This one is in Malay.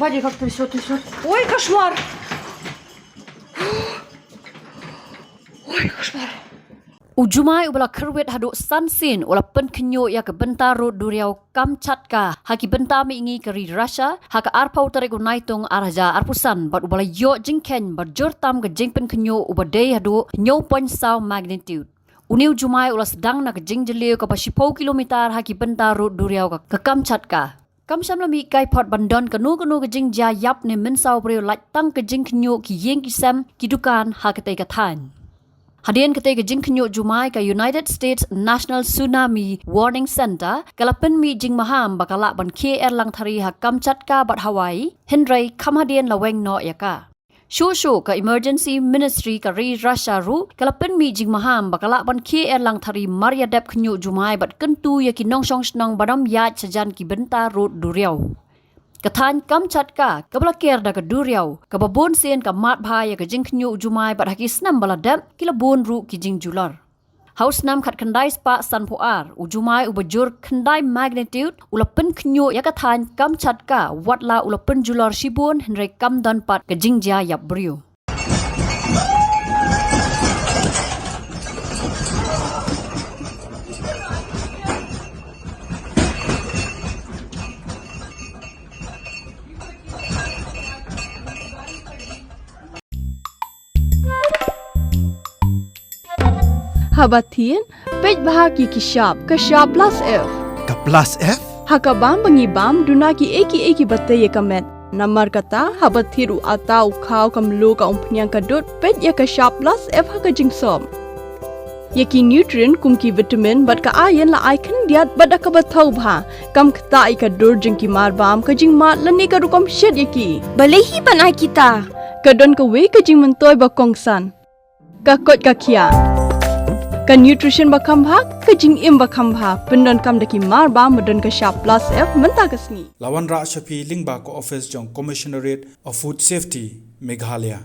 Господи, как трясет. Ой, кошмар! Ой, кошмар! Ujumai ubala kerwet hadu sansin ula pen kenyo ya ke bentaro duriau Kamchatka haki bentami ingi keri Russia haka arpau terego naitung araja arpusan bat ubala yo jingken bat jortam ke jingpen kenyo ubadei hadu nyo point saw magnitude. Uniu Jumai ula sedang nak jingjeleu ke pasipau kilometer haki bentaro duriau ke Kamchatka. Kamsham lami kai pot bandon kanu ke jingja yap ne mensau breu laj tang ke jing kenyo ki yeng kisam kidukan hakate katan. Hadian ketika jing kenyuk Jumai ke United States National Tsunami Warning Center kalapen mi jing maham bakalak ban KL lang thari ha Kamchatka bat Hawaii Henry kamhadian laweng no yaka. Shushu ke Emergency Ministry ke ri Russia ru kalapen mi jing maham bakalak ban KL lang thari Maria Dep kenyuk Jumai bat kentu yaki nong song snong badam yat sajan ki benta rut duriau. Katan Kamchatka kablaker da ke duriau kababon sen ka mat bhai ke jing knyu Jumai bat haki snam baladap kilabon ru ki jing jular. Haus nam khat khandai spa san poar ujumai ubajur khandai magnitude ulapen knyu ya katan Kamchatka watla ulapen jular shibun henry kamdan pat ke jing ja yap brio. Habatin, pej bahagi kishap, kashap plus F. Ka plus F? Hakabam bangibam dunaki eki batay kamet. Namar kata habatiru atau kau kamlu ka umpnyang kadut pej ya kashap plus F hakajing som. Yaki nutrient kumki vitamin bat ka ayan la icon diat bat akabatau bha kam kata ika dur jingki marbam kajing mat lani ka rukom shed yaki. Balehi panai kita. Kadon ka we kajing mentoy bakongsan. Kakot kakia. Kan nutrition bakam bhak kajing im bakam bha pendon kam daki marba modon ka sharp plus F menta kasni Lawan Ra Shafi Lingba ko office jong Commissionerate of Food Safety Meghalaya